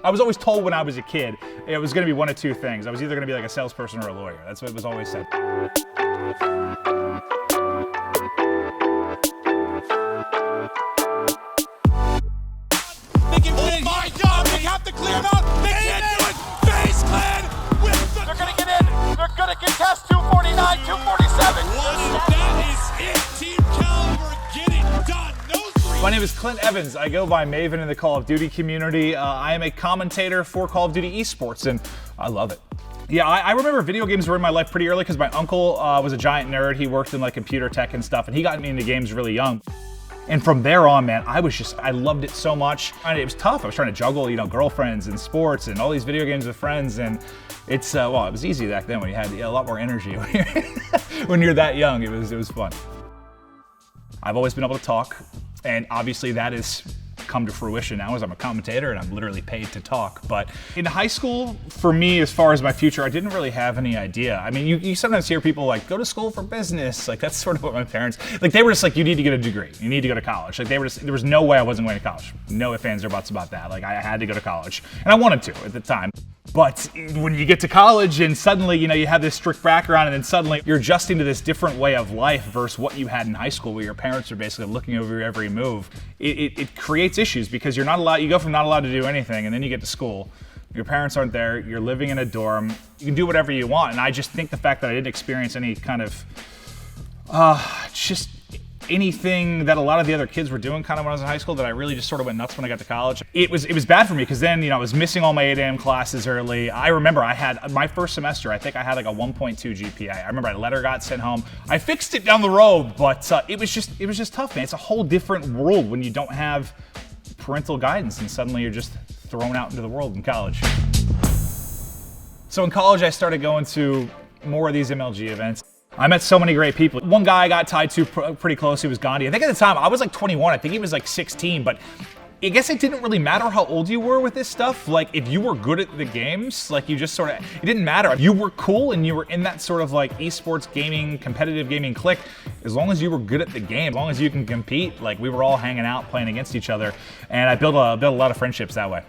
I was always told when I was a kid, it was going to be one of two things. I was either going to be like a salesperson or a lawyer. That's what was always said. They can oh my God! They have to clear him out. They can't do it. Face clan with the. They're gonna get in. They're gonna contest 249, 247. That is it. Team Caliber getting done. My name is Clint Evans. I go by Maven in the Call of Duty community. I am a commentator for Call of Duty esports, and I love it. Yeah, I remember video games were in my life pretty early because my uncle was a giant nerd. He worked in like computer tech and stuff, and he got me into games really young. And from there on, man, I loved it so much. And it was tough. I was trying to juggle, girlfriends and sports and all these video games with friends. And it's, it was easy back then when you had a lot more energy. When you're that young, it was fun. I've always been able to talk. And obviously that has come to fruition now as I'm a commentator and I'm literally paid to talk. But in high school, for me, as far as my future, I didn't really have any idea. I mean, you sometimes hear people like, go to school for business. Like, that's sort of what my parents, like, they were just like, you need to get a degree. You need to go to college. Like, there was no way I wasn't going to college. No ifs, ands, or buts about that. Like, I had to go to college. And I wanted to at the time. But when you get to college and suddenly, you have this strict background and then suddenly you're adjusting to this different way of life versus what you had in high school where your parents are basically looking over your every move, it creates issues because you're not allowed, you go from not allowed to do anything and then you get to school, your parents aren't there, you're living in a dorm, you can do whatever you want. And I just think the fact that I didn't experience any kind of, just anything that a lot of the other kids were doing kind of when I was in high school that I really just sort of went nuts when I got to college. It was bad for me because then, I was missing all my 8 a.m. classes early. I remember I had my first semester, I think I had like a 1.2 GPA. I remember a letter got sent home. I fixed it down the road, but it was just tough, man. It's a whole different world when you don't have parental guidance and suddenly you're just thrown out into the world in college. So in college, I started going to more of these MLG events. I met so many great people. One guy I got tied to pretty close, he was Gandhi. I think at the time, I was like 21, I think he was like 16, but I guess it didn't really matter how old you were with this stuff. Like, if you were good at the games, like, you just sort of, it didn't matter. You were cool and you were in that sort of like esports gaming, competitive gaming clique. As long as you were good at the game, as long as you can compete, like, we were all hanging out, playing against each other. And I built a lot of friendships that way.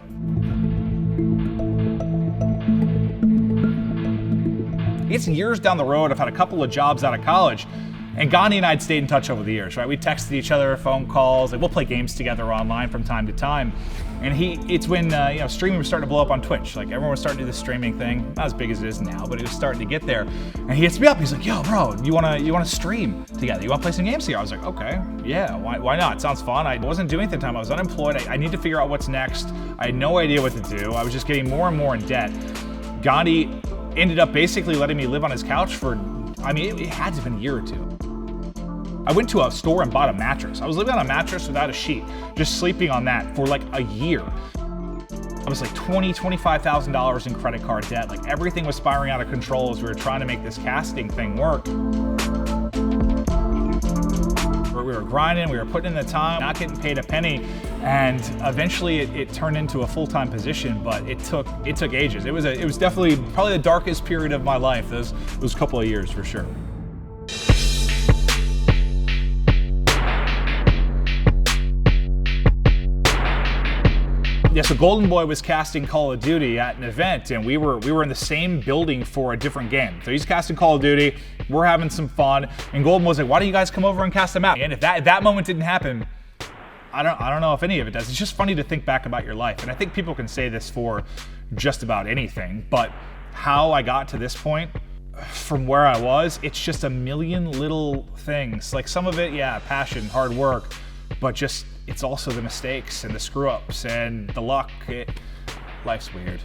It's years down the road, I've had a couple of jobs out of college, and Gandhi and I had stayed in touch over the years, right? We texted each other, phone calls, like we'll play games together online from time to time. And it's when streaming was starting to blow up on Twitch. Like, everyone was starting to do this streaming thing, not as big as it is now, but it was starting to get there. And he hits me up, he's like, yo bro, you wanna stream together? You wanna play some games together? I was like, okay, yeah, why not? Sounds fun. I wasn't doing anything at the time, I was unemployed, I need to figure out what's next. I had no idea what to do. I was just getting more and more in debt. Gandhi ended up basically letting me live on his couch for, it had to have been a year or two. I went to a store and bought a mattress. I was living on a mattress without a sheet, just sleeping on that for like a year. I was like $25,000 in credit card debt. Like, everything was spiraling out of control as we were trying to make this casting thing work. We were grinding, we were putting in the time, not getting paid a penny, and eventually it turned into a full-time position, but it took ages. It was definitely probably the darkest period of my life, those couple of years for sure. Yeah, so Golden Boy was casting Call of Duty at an event, and we were in the same building for a different game. So he's casting Call of Duty, we're having some fun, and Golden Boy's like, why don't you guys come over and cast a map? And if that moment didn't happen, I don't know if any of it does. It's just funny to think back about your life, and I think people can say this for just about anything, but how I got to this point, from where I was, it's just a million little things. Like, some of it, yeah, passion, hard work, but just, it's also the mistakes and the screw-ups and the luck. Life's weird.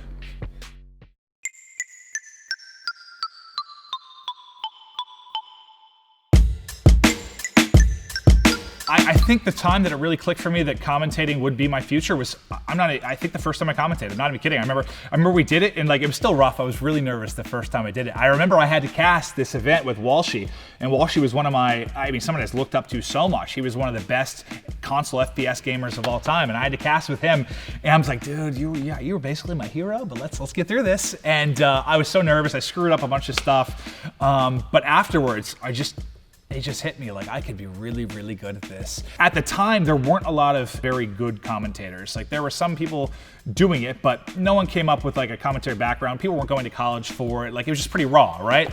I think the time that it really clicked for me that commentating would be my future was, I think the first time I commentated, I'm not even kidding. I remember we did it and like, it was still rough. I was really nervous the first time I did it. I remember I had to cast this event with Walshy, and Walshy was one of someone that's looked up to so much. He was one of the best console FPS gamers of all time, and I had to cast with him. And I was like, dude, you were basically my hero, but let's get through this. And I was so nervous. I screwed up a bunch of stuff. But afterwards, it just hit me like I could be really, really good at this. At the time, there weren't a lot of very good commentators. Like there were some people doing it, but no one came up with like a commentary background. People weren't going to college for it. Like it was just pretty raw, right?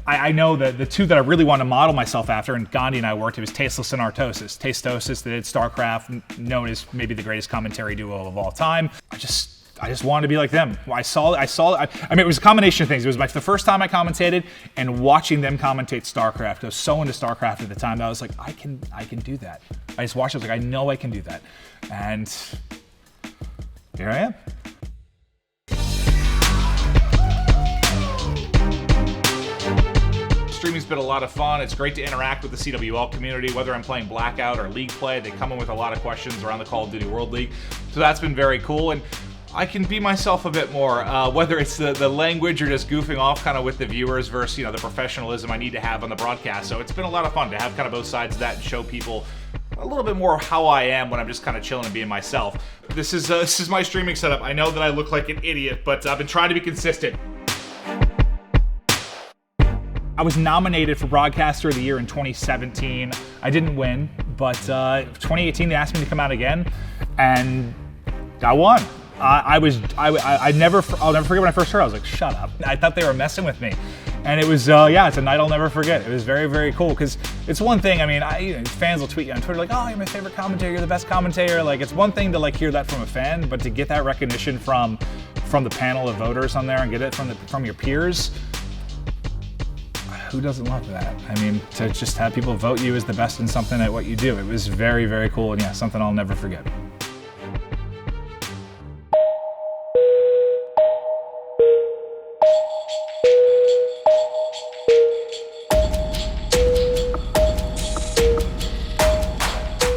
I know that the two that I really want to model myself after, and Gandhi and I worked, it was Tasteless and Artosis. Tastosis that did StarCraft, known as maybe the greatest commentary duo of all time. I just wanted to be like them. I mean, it was a combination of things. It was the first time I commentated, and watching them commentate StarCraft. I was so into StarCraft at the time that I was like, I can do that. I just watched it, I was like, I know I can do that. And here I am. Streaming's been a lot of fun. It's great to interact with the CWL community, whether I'm playing Blackout or League play. They come in with a lot of questions around the Call of Duty World League. So that's been very cool. And I can be myself a bit more, whether it's the language or just goofing off kind of with the viewers versus, the professionalism I need to have on the broadcast. So it's been a lot of fun to have kind of both sides of that and show people a little bit more how I am when I'm just kind of chilling and being myself. This is my streaming setup. I know that I look like an idiot, but I've been trying to be consistent. I was nominated for Broadcaster of the Year in 2017. I didn't win, but 2018 they asked me to come out again, and I won. I'll never forget when I first heard it. I was like, shut up. I thought they were messing with me. And it was, it's a night I'll never forget. It was very, very cool, because it's one thing, I mean, fans will tweet you on Twitter like, oh, you're my favorite commentator, you're the best commentator. Like, it's one thing to like hear that from a fan, but to get that recognition from the panel of voters on there and get it from your peers, who doesn't love that? I mean, to just have people vote you as the best in something at what you do. It was very, very cool, and yeah, something I'll never forget.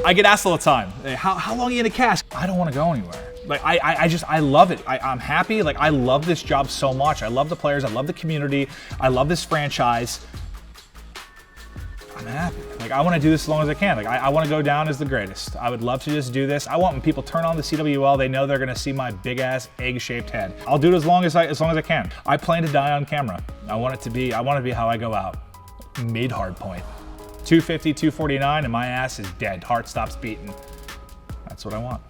I get asked all the time, how long are you in a cast? I don't want to go anywhere. Like, I love it. I'm happy. Like, I love this job so much. I love the players. I love the community. I love this franchise. I'm happy. Like, I want to do this as long as I can. Like, I want to go down as the greatest. I would love to just do this. I want when people turn on the CWL, they know they're going to see my big-ass egg-shaped head. I'll do it as long as I can. I plan to die on camera. I want to be how I go out. Mid-hard point. 250, 249, and my ass is dead. Heart stops beating. That's what I want.